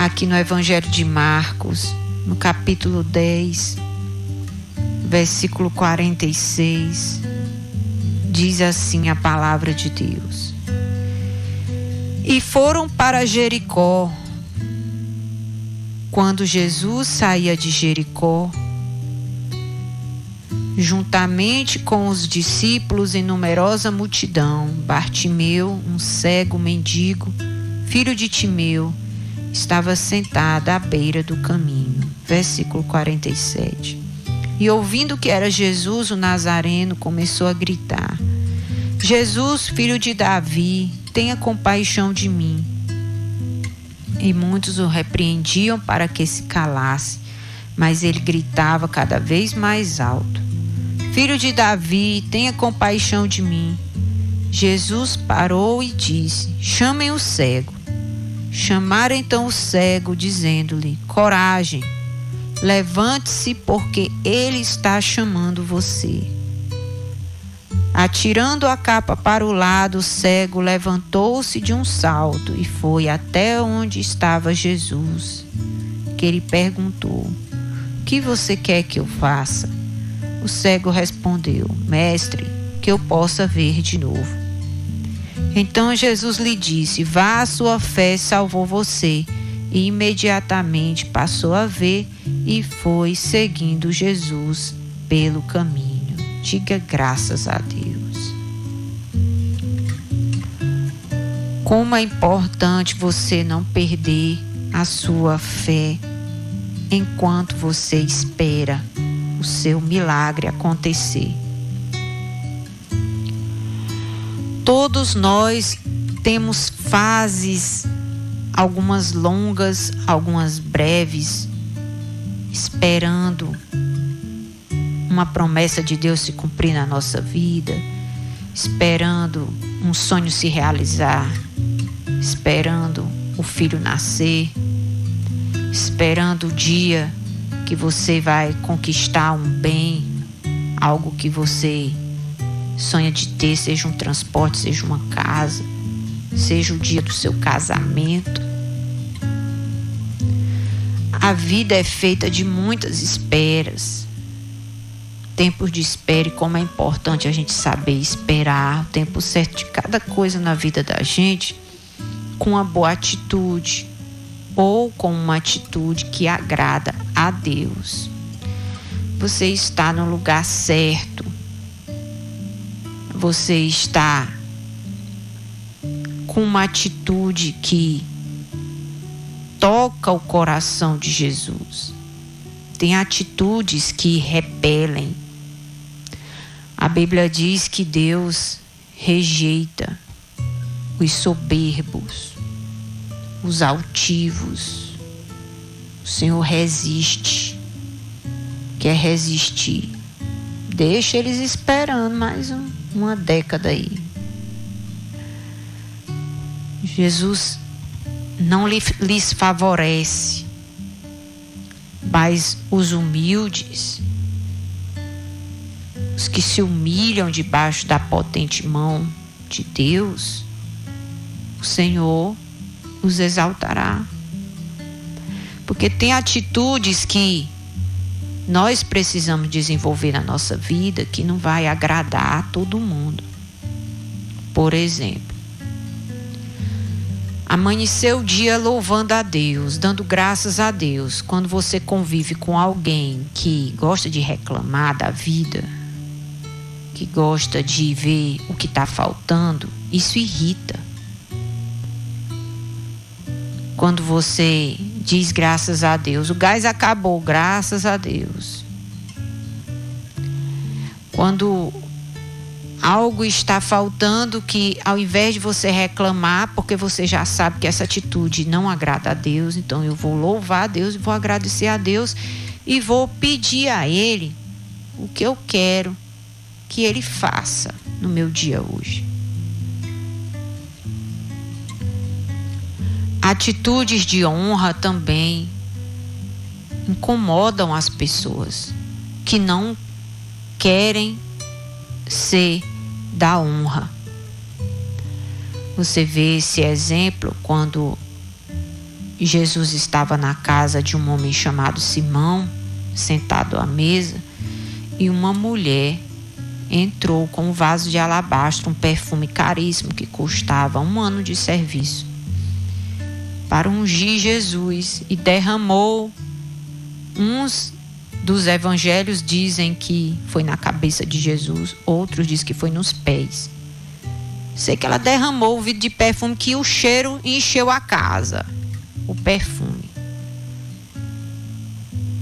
aqui no Evangelho de Marcos, no capítulo 10, versículo 46, diz assim a palavra de Deus: E foram para Jericó. Quando Jesus saía de Jericó, juntamente com os discípulos e numerosa multidão, Bartimeu, um cego mendigo, filho de Timeu, estava sentado à beira do caminho. Versículo 47. E ouvindo que era Jesus o Nazareno, começou a gritar: Jesus, filho de Davi, tenha compaixão de mim. E muitos o repreendiam para que se calasse, mas ele gritava cada vez mais alto: Filho de Davi, tenha compaixão de mim. Jesus parou e disse: Chamem o cego. Chamaram então o cego, dizendo-lhe: Coragem, levante-se, porque ele está chamando você. Atirando a capa para o lado, o cego levantou-se de um salto e foi até onde estava Jesus, que ele perguntou: O que você quer que eu faça? O cego respondeu: Mestre, que eu possa ver de novo. Então Jesus lhe disse: Vá, a sua fé salvou você. E imediatamente passou a ver e foi seguindo Jesus pelo caminho. Diga graças a Deus. Como é importante você não perder a sua fé enquanto você espera o seu milagre acontecer. Todos nós temos fases, algumas longas, algumas breves, esperando uma promessa de Deus se cumprir na nossa vida, esperando um sonho se realizar, esperando o filho nascer, esperando o dia que você vai conquistar um bem, algo que você sonha de ter, seja um transporte, seja uma casa, seja o dia do seu casamento. A vida é feita de muitas esperas, tempos de espera, e como é importante a gente saber esperar o tempo certo de cada coisa na vida da gente, com uma boa atitude ou com uma atitude que agrada a Deus. Você está no lugar certo, você está com uma atitude que toca o coração de Jesus. Tem atitudes que repelem. A Bíblia diz que Deus rejeita os soberbos, os altivos. O Senhor resiste, quer resistir. Deixa eles esperando mais uma década aí. Jesus não lhes favorece, mas os humildes, os que se humilham debaixo da potente mão de Deus, o Senhor os exaltará. Porque tem atitudes que nós precisamos desenvolver na nossa vida que não vai agradar a todo mundo. Por exemplo, amanhecer o dia louvando a Deus, dando graças a Deus. Quando você convive com alguém que gosta de reclamar da vida, que gosta de ver o que está faltando, isso irrita. Quando você diz graças a Deus, o gás acabou, graças a Deus. Quando algo está faltando, que ao invés de você reclamar, porque você já sabe que essa atitude não agrada a Deus, então eu vou louvar a Deus e vou agradecer a Deus e vou pedir a Ele o que eu quero que Ele faça no meu dia hoje. Atitudes de honra também incomodam as pessoas que não querem ser da honra. Você vê esse exemplo quando Jesus estava na casa de um homem chamado Simão, sentado à mesa, e uma mulher entrou com um vaso de alabastro, um perfume caríssimo que custava 1 ano de serviço, para ungir Jesus, e derramou. Uns dos evangelhos dizem que foi na cabeça de Jesus, outros dizem que foi nos pés. Sei que ela derramou o vidro de perfume, que o cheiro encheu a casa, o perfume.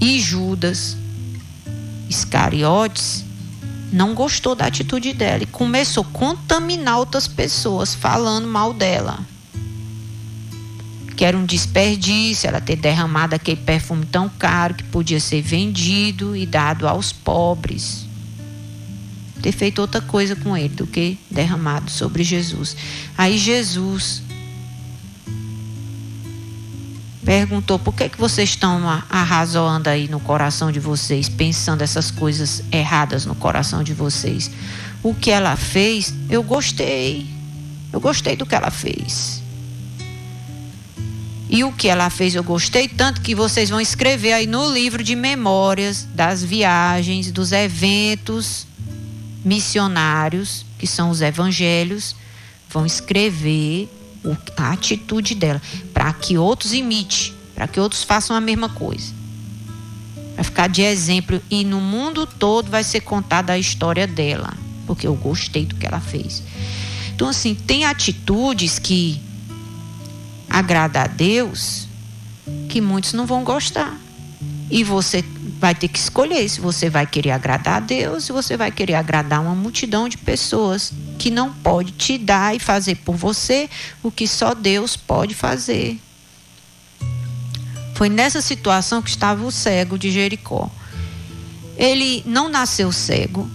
E Judas Iscariotes não gostou da atitude dela e começou a contaminar outras pessoas, falando mal dela. Que era um desperdício ela ter derramado aquele perfume tão caro, que podia ser vendido e dado aos pobres. Ter feito outra coisa com ele do que derramado sobre Jesus. Aí Jesus perguntou: por que vocês estão arrazoando aí no coração de vocês, pensando essas coisas erradas no coração de vocês? O que ela fez, eu gostei do que ela fez. E o que ela fez eu gostei tanto, que vocês vão escrever aí no livro de memórias das viagens, dos eventos missionários, que são os evangelhos, vão escrever a atitude dela, para que outros imitem, para que outros façam a mesma coisa, vai ficar de exemplo, e no mundo todo vai ser contada a história dela, porque eu gostei do que ela fez. Então, assim, tem atitudes que agradam a Deus que muitos não vão gostar, e você vai ter que escolher se você vai querer agradar a Deus, se você vai querer agradar uma multidão de pessoas que não pode te dar e fazer por você o que só Deus pode fazer. Foi nessa situação que estava o cego de Jericó. Ele não nasceu cego,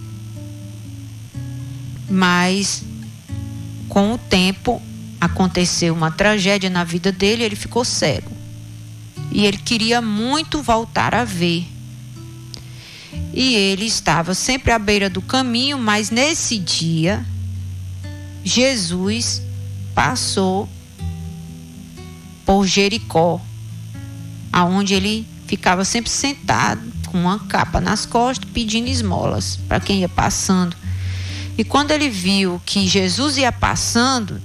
mas com o tempo aconteceu uma tragédia na vida dele, ele ficou cego. E ele queria muito voltar a ver. E ele estava sempre à beira do caminho, mas nesse dia, Jesus passou por Jericó, aonde ele ficava sempre sentado, com uma capa nas costas, pedindo esmolas para quem ia passando. E quando ele viu que Jesus ia passando,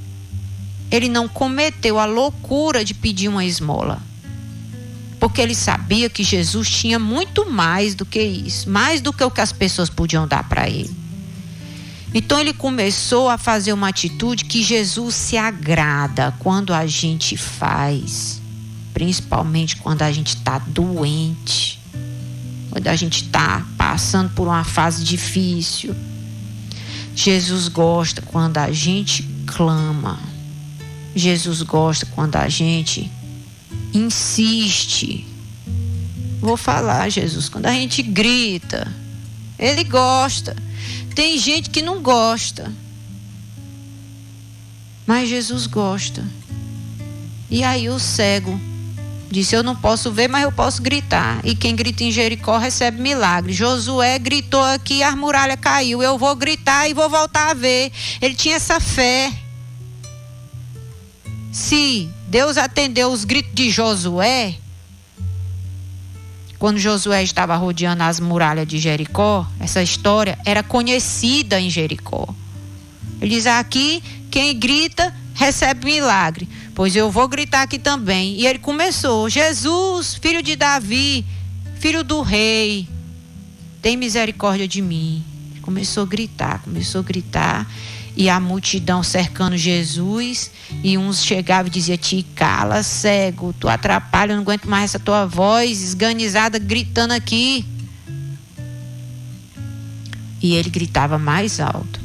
ele não cometeu a loucura de pedir uma esmola, porque ele sabia que Jesus tinha muito mais do que isso, mais do que o que as pessoas podiam dar para ele. Então ele começou a fazer uma atitude que Jesus se agrada quando a gente faz, principalmente quando a gente está doente, quando a gente está passando por uma fase difícil. Jesus gosta quando a gente clama. Jesus gosta quando a gente insiste. Vou falar, Jesus, quando a gente grita, ele gosta. Tem gente que não gosta, mas Jesus gosta. E aí o cego disse: eu não posso ver, mas eu posso gritar. E quem grita em Jericó recebe milagre. Josué gritou aqui, a muralha caiu. Eu vou gritar e vou voltar a ver. Ele tinha essa fé. Se Deus atendeu os gritos de Josué, quando Josué estava rodeando as muralhas de Jericó, essa história era conhecida em Jericó. Ele diz: aqui quem grita recebe milagre. Pois eu vou gritar aqui também. E ele começou: Jesus, filho de Davi, filho do rei, tem misericórdia de mim. Começou a gritar. E a multidão cercando Jesus, e uns chegavam e diziam: te cala, cego, tu atrapalha, eu não aguento mais essa tua voz esganizada gritando aqui. E ele gritava mais alto,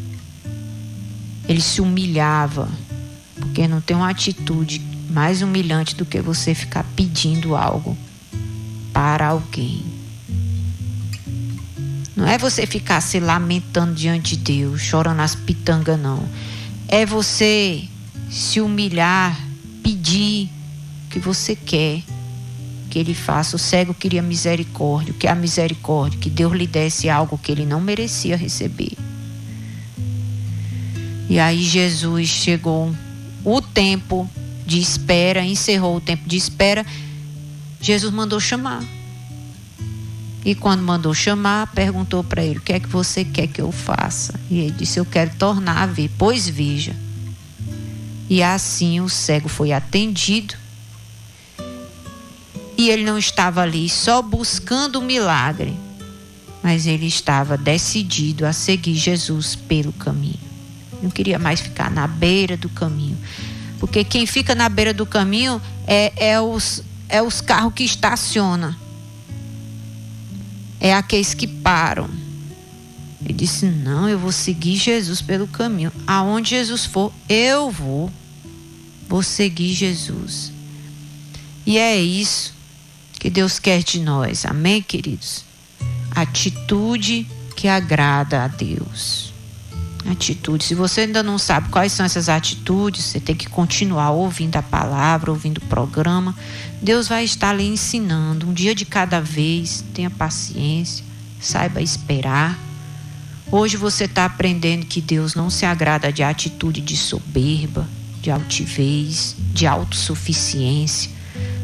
ele se humilhava, porque não tem uma atitude mais humilhante do que você ficar pedindo algo para alguém. Não é você ficar se lamentando diante de Deus, chorando as pitangas, não. É você se humilhar, pedir o que você quer que ele faça. O cego queria misericórdia. O que é a misericórdia? Que Deus lhe desse algo que ele não merecia receber. E aí Jesus chegou o tempo de espera, encerrou o tempo de espera, Jesus mandou chamar. E quando mandou chamar, perguntou para ele: o que é que você quer que eu faça? E ele disse: eu quero tornar a ver, pois veja. E assim o cego foi atendido. E ele não estava ali só buscando o milagre, mas ele estava decidido a seguir Jesus pelo caminho. Não queria mais ficar na beira do caminho. Porque quem fica na beira do caminho é os carros que estacionam. É aqueles que param. Ele disse: não, eu vou seguir Jesus pelo caminho. Aonde Jesus for, eu vou. Vou seguir Jesus. E é isso que Deus quer de nós. Amém, queridos? Atitude que agrada a Deus. Atitude. Se você ainda não sabe quais são essas atitudes, você tem que continuar ouvindo a palavra, ouvindo o programa. Deus vai estar lhe ensinando, um dia de cada vez. Tenha paciência, saiba esperar. Hoje você está aprendendo que Deus não se agrada de atitude de soberba, de altivez, de autossuficiência.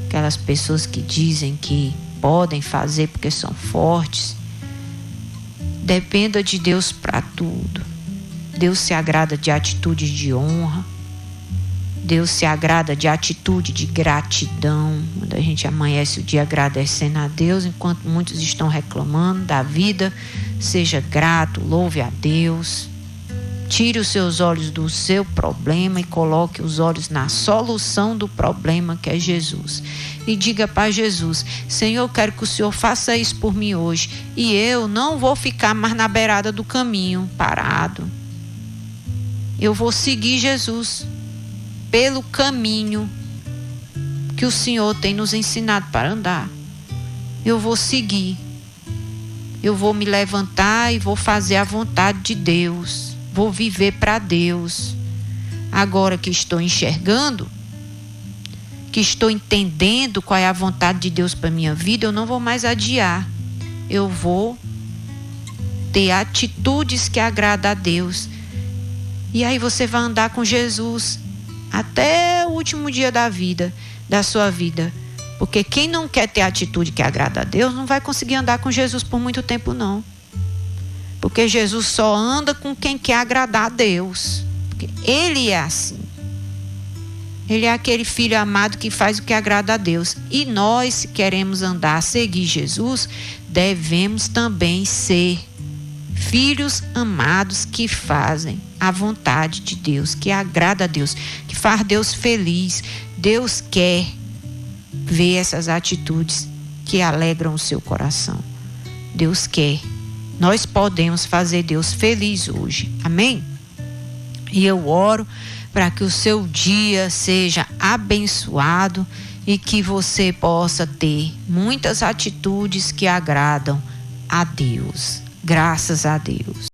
Aquelas pessoas que dizem que podem fazer porque são fortes. Dependa de Deus para tudo. Deus se agrada de atitudes de honra. Deus se agrada de atitude de gratidão. Quando a gente amanhece o dia agradecendo a Deus, enquanto muitos estão reclamando da vida, seja grato, louve a Deus. Tire os seus olhos do seu problema e coloque os olhos na solução do problema, que é Jesus. E diga para Jesus: Senhor, eu quero que o Senhor faça isso por mim hoje. E eu não vou ficar mais na beirada do caminho, parado. Eu vou seguir Jesus pelo caminho que o Senhor tem nos ensinado para andar. Eu vou seguir. Eu vou me levantar e vou fazer a vontade de Deus. Vou viver para Deus. Agora que estou enxergando, que estou entendendo qual é a vontade de Deus para minha vida, eu não vou mais adiar. Eu vou ter atitudes que agradam a Deus. E aí você vai andar com Jesus até o último dia da sua vida. Porque quem não quer ter atitude que agrada a Deus não vai conseguir andar com Jesus por muito tempo, não. Porque Jesus só anda com quem quer agradar a Deus. Porque Ele é assim. Ele é aquele filho amado que faz o que agrada a Deus. E nós, se queremos andar, seguir Jesus, devemos também ser filhos amados que fazem a vontade de Deus, que agrada a Deus, que faz Deus feliz. Deus quer ver essas atitudes que alegram o seu coração. Deus quer. Nós podemos fazer Deus feliz hoje. Amém? E eu oro para que o seu dia seja abençoado e que você possa ter muitas atitudes que agradam a Deus. Graças a Deus.